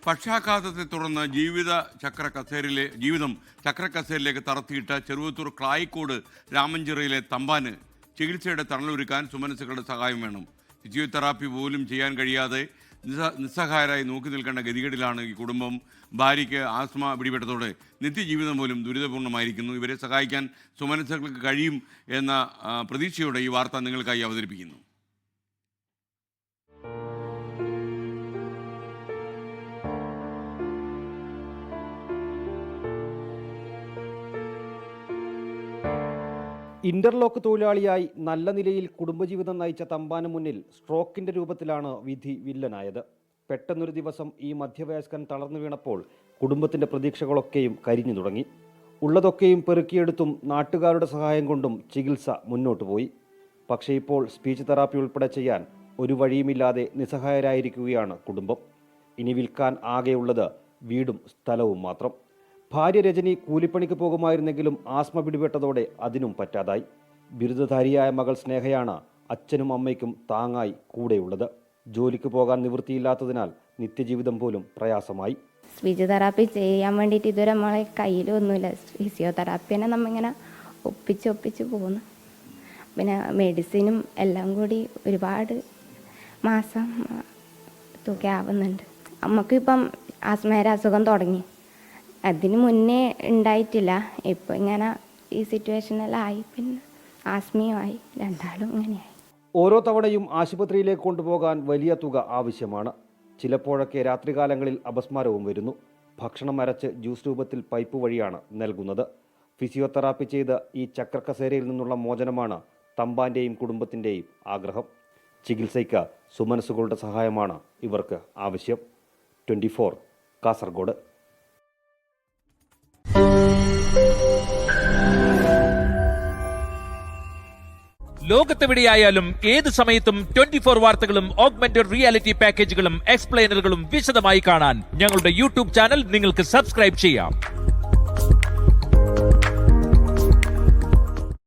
പക്ഷാഘാതത്തെ തുടർന്ന് ജീവിതം ചക്രക്കസേരയിലേക്ക് തറത്തിയിട്ട ചെറുവത്തൂർ ക്ലായിക്കോട് രാമഞ്ചിറയിലെ തമ്പാന് ചികിത്സയുടെ തണലൊരുക്കാൻ സുമനസ്സുകളുടെ സഹായം വേണം. ഫിസിയോതെറാപ്പി പോലും ചെയ്യാൻ കഴിയാതെ നിസ്സഹായരായി നോക്കി നിൽക്കേണ്ട ഗതികേടിലാണ് ഈ കുടുംബം. ഭാര്യയ്ക്ക് ആസ്മ പിടിപെട്ടതോടെ നിത്യജീവിതം പോലും ദുരിതപൂർണ്ണമായിരിക്കുന്നു. ഇവരെ സഹായിക്കാൻ സുമനസ്സുകൾക്ക് കഴിയും എന്ന പ്രതീക്ഷയോടെ ഈ വാർത്ത നിങ്ങൾക്കായി അവതരിപ്പിക്കുന്നു. ഇന്റർലോക്ക് തൊഴിലാളിയായി നല്ല നിലയിൽ കുടുംബജീവിതം നയിച്ച തമ്പാന് മുന്നിൽ സ്ട്രോക്കിന്റെ രൂപത്തിലാണ് വിധി വില്ലനായത്. പെട്ടെന്നൊരു ദിവസം ഈ മധ്യവയസ്കൻ തളർന്നു വീണപ്പോൾ കുടുംബത്തിന്റെ പ്രതീക്ഷകളൊക്കെയും കരിഞ്ഞു തുടങ്ങി. ഉള്ളതൊക്കെയും പെറുക്കിയെടുത്തും നാട്ടുകാരുടെ സഹായം കൊണ്ടും ചികിത്സ മുന്നോട്ട് പോയി. പക്ഷേ ഇപ്പോൾ സ്പീച്ച് തെറാപ്പി ഉൾപ്പെടെ ചെയ്യാൻ ഒരു വഴിയുമില്ലാതെ നിസ്സഹായരായിരിക്കുകയാണ് കുടുംബം. ഇനി വിൽക്കാൻ ആകെയുള്ളത് വീടും സ്ഥലവും മാത്രം. ഭാര്യ രജനി കൂലിപ്പണിക്ക് പോകുമായിരുന്നെങ്കിലും ആസ്മ പിടിപെട്ടതോടെ അതിനും പറ്റാതായി. ബിരുദധാരിയായ മകൾ സ്നേഹയാണ് അച്ഛനും അമ്മയ്ക്കും താങ്ങായി കൂടെയുള്ളത്. ജോലിക്ക് പോകാൻ നിവൃത്തിയില്ലാത്തതിനാൽ നിത്യജീവിതം പോലും പ്രയാസമായി. സ്പീച്ച് തെറാപ്പി ചെയ്യാൻ വേണ്ടിയിട്ട് ഇതുവരെ നമ്മളെ കയ്യിലൊന്നുമില്ല. ഫിസിയോതെറാപ്പി തന്നെ നമ്മിങ്ങനെ ഒപ്പിച്ച് പോകുന്നു. പിന്നെ മെഡിസിനും എല്ലാം കൂടി ഒരുപാട് മാസം തുക ആവുന്നുണ്ട്. നമുക്കിപ്പം ആസ്മയുടെ അസുഖം തുടങ്ങി. അതിന് മുന്നേ ഉണ്ടായിട്ടില്ല. ഇപ്പോൾ ഇങ്ങനെ ഈ സിറ്റുവേഷനിലായി, പിന്നെ ആസ്മയുമായി, രണ്ടാളും ഇങ്ങനെയായി. ഓരോ തവണയും ആശുപത്രിയിലേക്ക് കൊണ്ടുപോകാൻ വലിയ തുക ആവശ്യമാണ്. ചിലപ്പോഴൊക്കെ രാത്രികാലങ്ങളിൽ അപസ്മാരവും വരുന്നു. ഭക്ഷണം അരച്ച് ജ്യൂസ് രൂപത്തിൽ പൈപ്പ് വഴിയാണ് നൽകുന്നത്. ഫിസിയോതെറാപ്പി ചെയ്ത് ഈ ചക്രക്കസേരയിൽ നിന്നുള്ള മോചനമാണ് തമ്പാന്റെയും കുടുംബത്തിൻ്റെയും ആഗ്രഹം. ചികിത്സയ്ക്ക് സുമനസ്സുകളുടെ സഹായമാണ് ഇവർക്ക് ആവശ്യം. 24 കാസർഗോഡ്. ലോകത്തെവിടെയായാലും ഏത് സമയത്തും 24 വാർത്തകളും ഓഗ്മെന്റഡ് റിയാലിറ്റി പാക്കേജുകളും എക്സ്പ്ലെയിനറുകളും വിശദമായി കാണാൻ ഞങ്ങളുടെ യൂട്യൂബ് ചാനൽ നിങ്ങൾക്ക് സബ്സ്ക്രൈബ് ചെയ്യാം.